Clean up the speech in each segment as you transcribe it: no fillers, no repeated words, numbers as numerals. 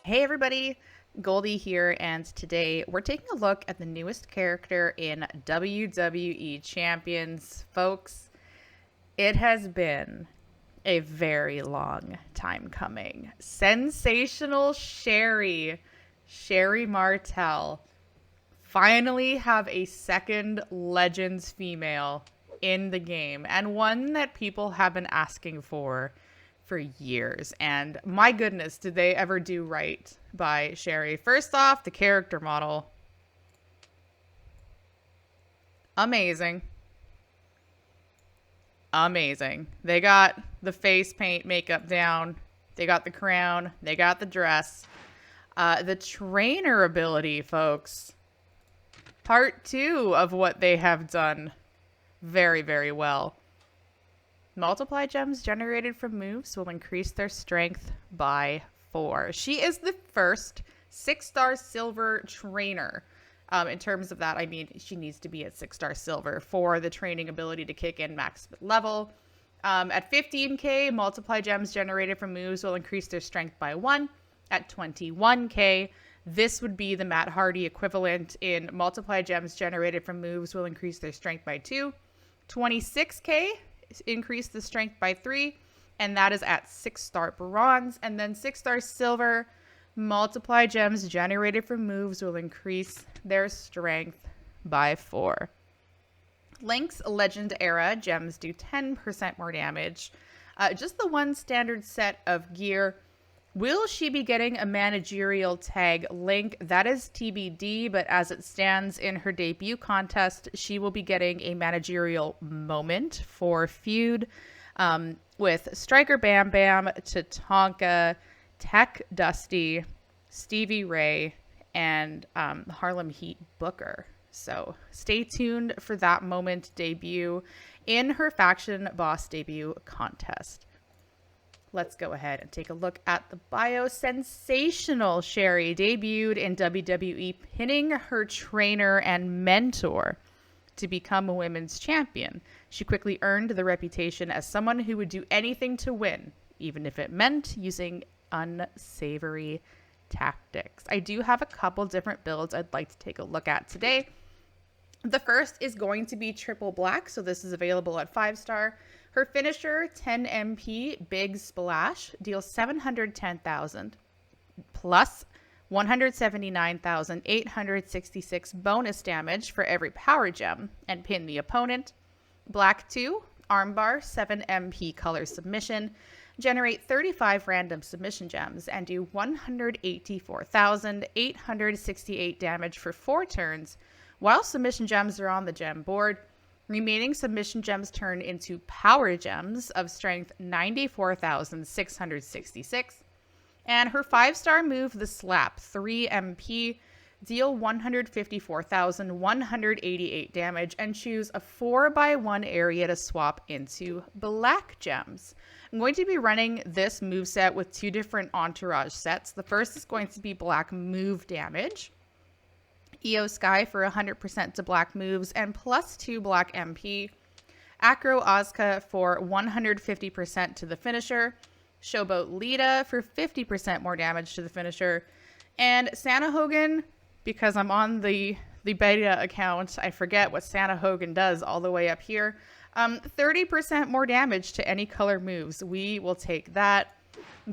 Hey everybody, Goldie here, and today we're taking a look at the newest character in WWE Champions. Folks, it has been a very long time coming. Sensational Sherri Martel, finally have a second Legends female in the game, and one that people have been asking for years. And my goodness, did they ever do right by Sherri? First off, the character model, amazing. Amazing. They got the face paint makeup down, they got the crown, they got the dress. The trainer ability, folks, part two of what they have done very, very well. Multiply gems generated from moves will increase their strength by 4. She is the first 6-star silver trainer. In terms of that, I mean, she needs to be at 6-star silver for the training ability to kick in max level. At 15k, multiply gems generated from moves will increase their strength by 1. At 21k, this would be the Matt Hardy equivalent in multiply gems generated from moves will increase their strength by 2. 26k, increase the strength by 3, and that is at 6-star bronze. And then 6-star silver, multiply gems generated from moves will increase their strength by 4. Link's Legend Era gems do 10% more damage. Just the one standard set of gear. Will she be getting a managerial tag Link? That is TBD, but as it stands in her debut contest, she will be getting a managerial moment for feud with Striker Bam Bam, Tatanka, Tech Dusty, Stevie Ray, and Harlem Heat Booker. So stay tuned for that moment debut in her Faction Boss debut contest. Let's go ahead and take a look at the bio. Sensational Sherri debuted in WWE, pinning her trainer and mentor to become a women's champion. She quickly earned the reputation as someone who would do anything to win, even if it meant using unsavory tactics. I do have a couple different builds I'd like to take a look at today. The first is going to be triple black, so this is available at 5-star. Her finisher, 10 MP, Big Splash, deals 710,000 plus 179,866 bonus damage for every power gem and pin the opponent. Black 2, armbar, 7 MP color submission, generate 35 random submission gems and do 184,868 damage for 4 turns while submission gems are on the gem board. Remaining submission gems turn into power gems of strength 94,666. And her 5-star move, the Slap, 3 MP, deal 154,188 damage and choose a 4x1 area to swap into black gems. I'm going to be running this moveset with 2 different entourage sets. The first is going to be black move damage. EO Sky for 100% to black moves and plus 2 black MP. Acro Ozka for 150% to the finisher. Showboat Lita for 50% more damage to the finisher. And Santa Hogan, because I'm on the beta account, I forget what Santa Hogan does all the way up here. 30% more damage to any color moves. We will take that.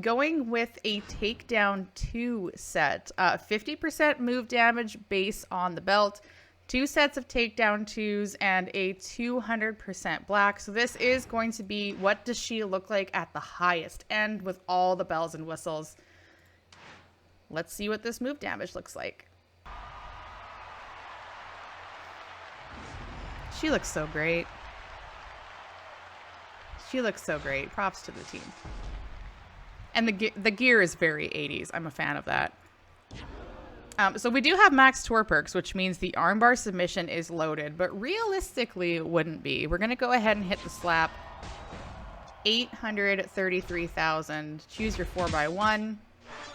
Going with a Takedown 2 set, 50% move damage base on the belt, 2 sets of Takedown 2s, and a 200% black. So this is going to be what does she look like at the highest end with all the bells and whistles. Let's see what this move damage looks like. She looks so great. She looks so great. Props to the team. And the gear is very 80s. I'm a fan of that. So we do have max tour perks, which means the armbar submission is loaded, but realistically it wouldn't be. We're going to go ahead and hit the slap. 833,000. Choose your 4x1.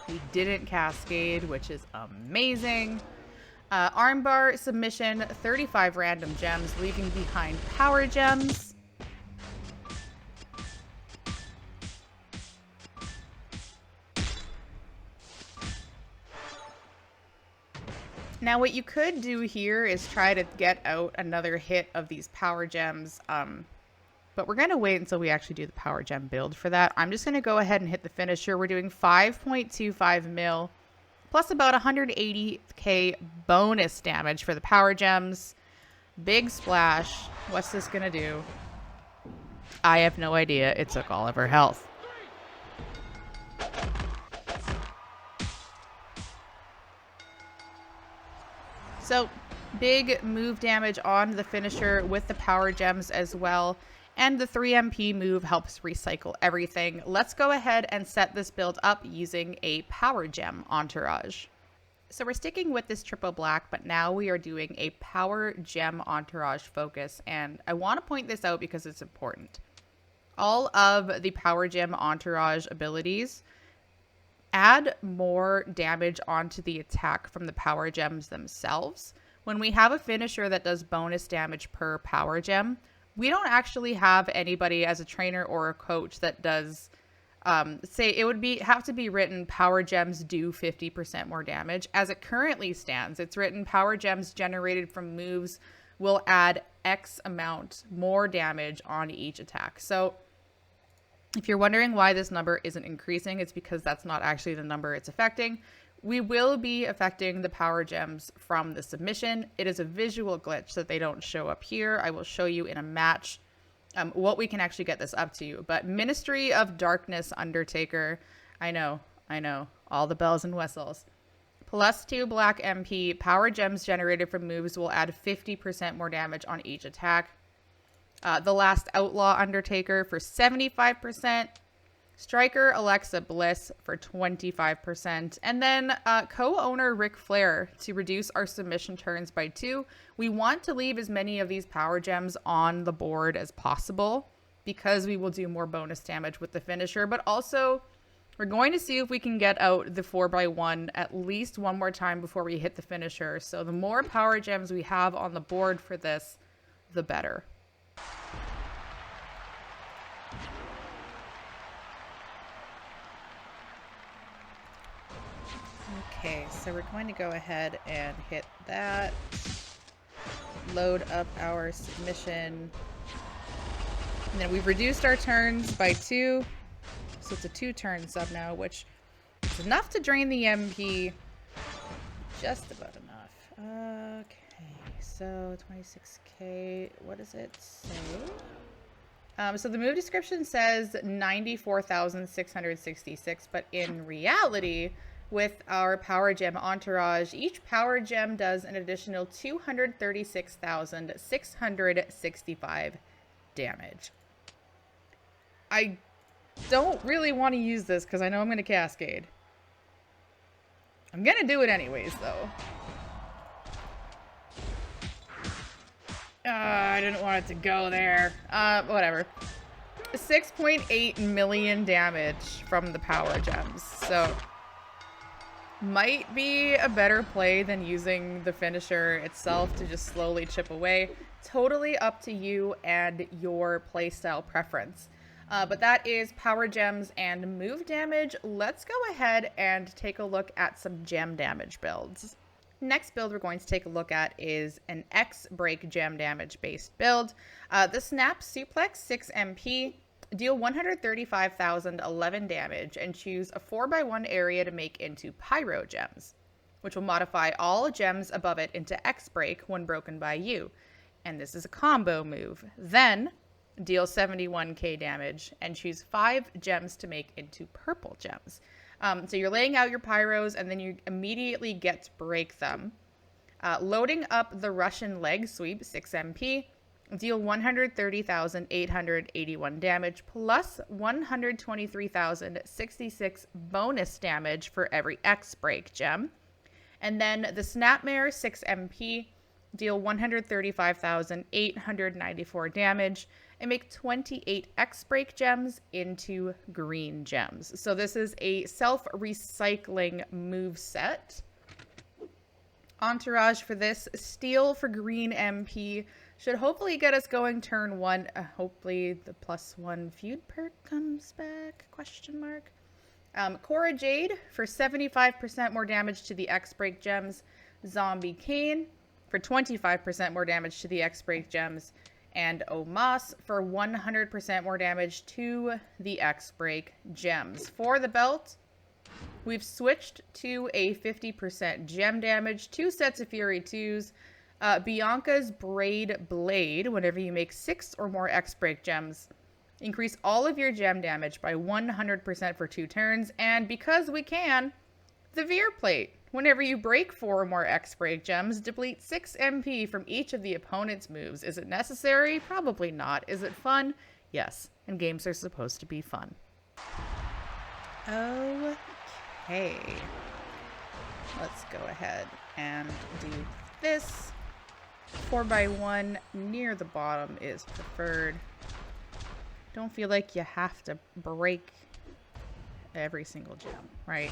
We didn't cascade, which is amazing. Armbar submission, 35 random gems, leaving behind power gems. Now what you could do here is try to get out another hit of these power gems, but we're going to wait until we actually do the power gem build for that. I'm just going to go ahead and hit the finisher. We're doing 5.25 mil plus about 180k bonus damage for the power gems. Big splash. What's this going to do? I have no idea. It took all of her health. So big move damage on the finisher with the power gems as well. And the 3 MP move helps recycle everything. Let's go ahead and set this build up using a power gem entourage. So we're sticking with this triple black, but now we are doing a power gem entourage focus. And I want to point this out because it's important. All of the power gem entourage abilities add more damage onto the attack from the power gems themselves. When we have a finisher that does bonus damage per power gem, we don't actually have anybody as a trainer or a coach that does say it would have to be written power gems do 50% more damage. As it currently stands, it's written power gems generated from moves will add X amount more damage on each attack. So if you're wondering why this number isn't increasing, it's because that's not actually the number it's affecting. We will be affecting the power gems from the submission. It is a visual glitch that they don't show up here. I will show you in a match what we can actually get this up to. But Ministry of Darkness Undertaker, I know, all the bells and whistles. +2 black MP, power gems generated from moves will add 50% more damage on each attack. The Last Outlaw Undertaker for 75%. Striker Alexa Bliss for 25%. And then co-owner Ric Flair to reduce our submission turns by 2. We want to leave as many of these power gems on the board as possible because we will do more bonus damage with the finisher. But also, we're going to see if we can get out the 4x1 at least one more time before we hit the finisher. So the more power gems we have on the board for this, the better. Okay, so we're going to go ahead and hit that. Load up our submission. And then we've reduced our turns by 2. So it's a 2-turn sub now, which is enough to drain the MP. Just about enough. Okay, so 26k. What does it say? So the move description says 94,666, but in reality, with our power gem entourage, each power gem does an additional 236,665 damage. I don't really want to use this because I know I'm going to cascade. I'm going to do it anyways, though. I didn't want it to go there. Whatever. 6.8 million damage from the power gems. So might be a better play than using the finisher itself to just slowly chip away. Totally up to you and your playstyle preference. But that is power gems and move damage. Let's go ahead and take a look at some gem damage builds. Next build we're going to take a look at is an X break gem damage based build. The Snap Suplex 6 MP. Deal 135,011 damage and choose a 4x1 area to make into pyro gems, which will modify all gems above it into X break when broken by you. And this is a combo move. Then deal 71k damage and choose 5 gems to make into purple gems. So you're laying out your pyros and then you immediately get to break them. Loading up the Russian leg sweep 6 MP. Deal 130,881 damage plus 123,066 bonus damage for every X break gem. And then the Snapmare 6 MP. Deal 135,894 damage and make 28 X break gems into green gems. So this is a self-recycling move set. Entourage for this, Steel for green MP. Should hopefully get us going turn 1. Hopefully the +1 feud perk comes back, question mark. Cora Jade for 75% more damage to the X break gems. Zombie Kane for 25% more damage to the X-Break gems, and Omas for 100% more damage to the X-Break gems. For the belt, we've switched to a 50% gem damage, 2 sets of Fury 2s, Bianca's Braid Blade, whenever you make 6 or more X-Break gems, increase all of your gem damage by 100% for 2 turns, and because we can, the Veer Plate. Whenever you break 4 or more X-Break gems, deplete 6 MP from each of the opponent's moves. Is it necessary? Probably not. Is it fun? Yes. And games are supposed to be fun. Okay. Let's go ahead and do this. 4x1 near the bottom is preferred. Don't feel like you have to break every single gem, right?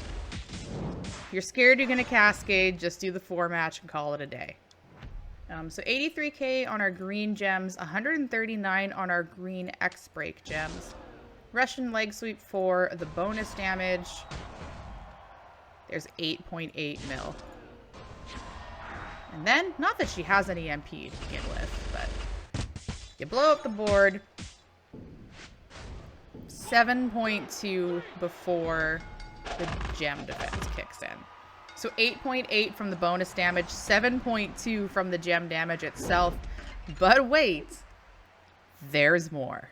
If you're scared you're going to cascade, just do the 4 match and call it a day. So 83k on our green gems, 139 on our green X-Break gems. Russian leg sweep for the bonus damage. There's 8.8 mil. And then, not that she has any MP to begin with, but you blow up the board. 7.2 before the gem defense kicks in. So 8.8 from the bonus damage, 7.2 from the gem damage itself. But wait, there's more.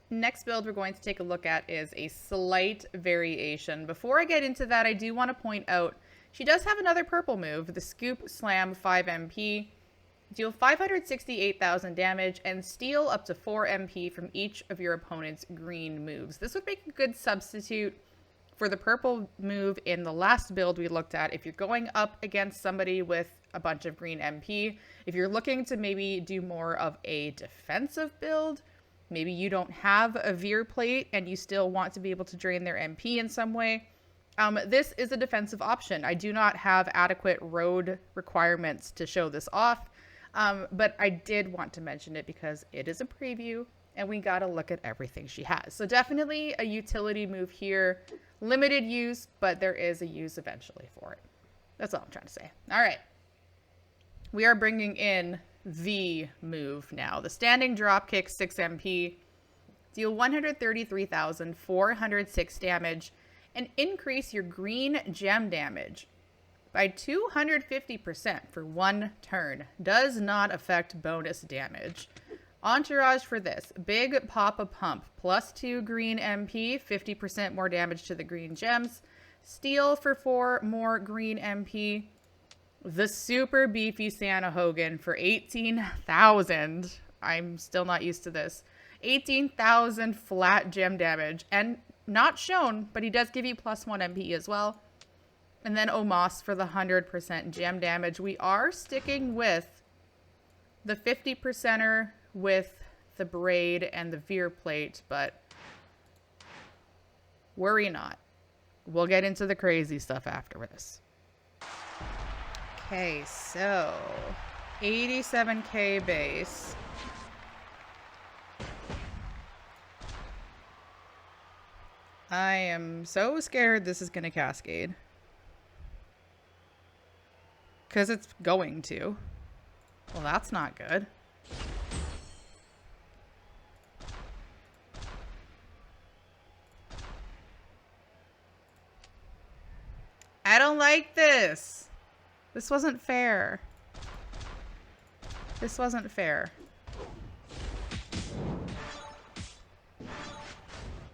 Next build we're going to take a look at is a slight variation. Before I get into that, I do want to point out she does have another purple move, the Scoop Slam 5 MP. Deal 568,000 damage and steal up to 4 MP from each of your opponent's green moves. This would make a good substitute for the purple move in the last build we looked at. If you're going up against somebody with a bunch of green MP, if you're looking to maybe do more of a defensive build, maybe you don't have a Veer Plate and you still want to be able to drain their MP in some way, this is a defensive option. I do not have adequate road requirements to show this off. But I did want to mention it because it is a preview and we got to look at everything she has. So definitely a utility move here. Limited use, but there is a use eventually for it. That's all I'm trying to say. All right. We are bringing in the move now. The standing drop kick 6 MP. Deal 133,406 damage and increase your green gem damage by 250% for 1 turn. Does not affect bonus damage. Entourage for this. Big Papa Pump. +2 green MP. 50% more damage to the green gems. Steal for 4 more green MP. The super beefy Santa Hogan for 18,000. I'm still not used to this. 18,000 flat gem damage. And not shown, but he does give you +1 MP as well. And then Omas for the 100% gem damage. We are sticking with the 50%er with the braid and the Veer Plate, but worry not. We'll get into the crazy stuff after this. Okay, so 87k base. I am so scared this is going to cascade. Because it's going to. Well, that's not good. I don't like this. This wasn't fair. This wasn't fair.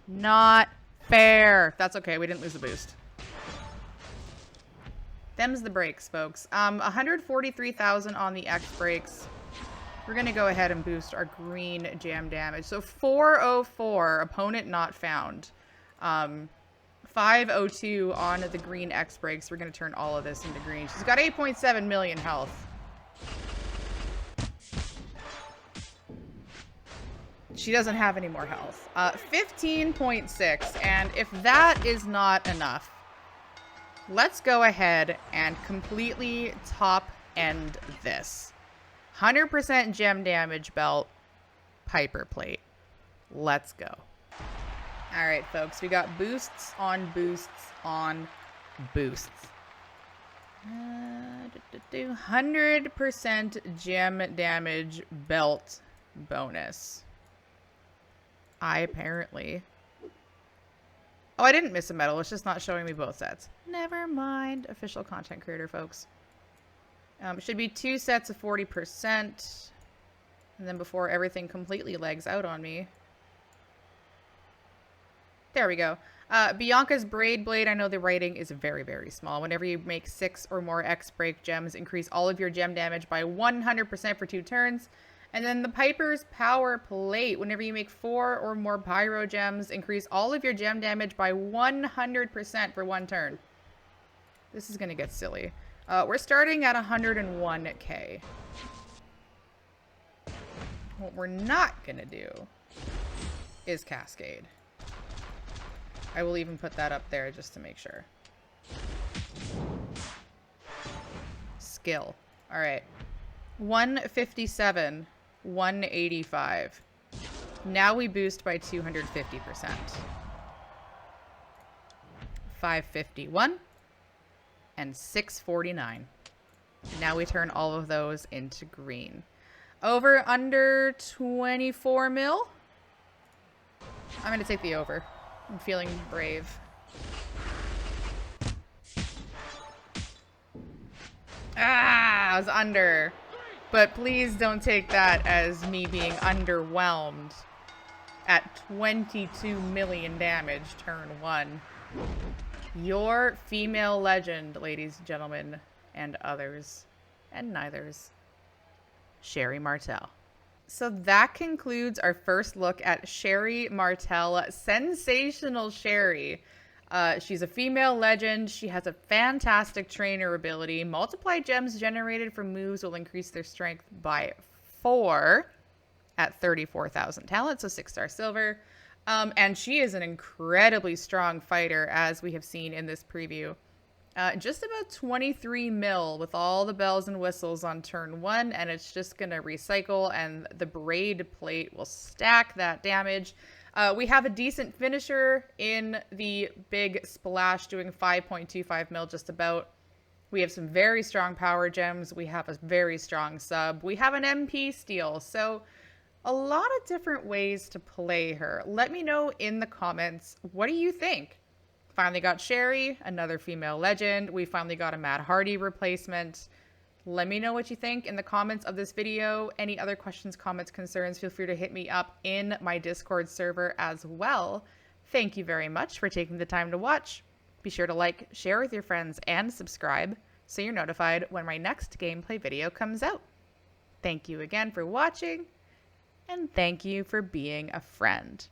Not fair. That's okay. We didn't lose a boost. Them's the breaks, folks. 143,000 on the X breaks. We're going to go ahead and boost our green jam damage. So 404, opponent not found. 502 on the green X breaks. We're going to turn all of this into green. She's got 8.7 million health. She doesn't have any more health. 15.6. And if that is not enough, let's go ahead and completely top end this. 100% gem damage belt, Piper Plate. Let's go. All right, folks, we got boosts on boosts on boosts. 100% gem damage belt bonus. Apparently. Oh, I didn't miss a medal. It's just not showing me both sets. Never mind. Official content creator, folks. Should be 2 sets of 40%. And then before everything completely legs out on me. There we go. Bianca's Braid Blade, I know the writing is very, very small. Whenever you make 6 or more X-Break gems, increase all of your gem damage by 100% for 2 turns. And then the Piper's Power Plate, whenever you make 4 or more Pyro gems, increase all of your gem damage by 100% for 1 turn. This is going to get silly. We're starting at 101k. What we're not going to do is Cascade. I will even put that up there just to make sure. Skill. All right. 157, 185. Now we boost by 250%. 551 and 649. Now we turn all of those into green. Over under 24 mil. I'm going to take the over. I'm feeling brave. Ah, I was under. But please don't take that as me being underwhelmed at 22 million damage turn 1. Your female legend, ladies and gentlemen, and others, and neithers, Sherri Martel. So that concludes our first look at Sherri Martel, Sensational Sherri. She's a female legend. She has a fantastic trainer ability. Multiplied gems generated from moves will increase their strength by 4 at 34,000 talent, so 6-star silver. And she is an incredibly strong fighter, as we have seen in this preview. Just about 23 mil with all the bells and whistles on turn 1, and it's just going to recycle, and the Braid Plate will stack that damage. We have a decent finisher in the big splash doing 5.25 mil just about. We have some very strong power gems. We have a very strong sub. We have an MP steal. So a lot of different ways to play her. Let me know in the comments, what do you think? Finally got Sherri, another female legend. We finally got a Matt Hardy replacement. Let me know what you think in the comments of this video. Any other questions, comments, concerns, feel free to hit me up in my Discord server as well. Thank you very much for taking the time to watch. Be sure to like, share with your friends, and subscribe so you're notified when my next gameplay video comes out. Thank you again for watching, and thank you for being a friend.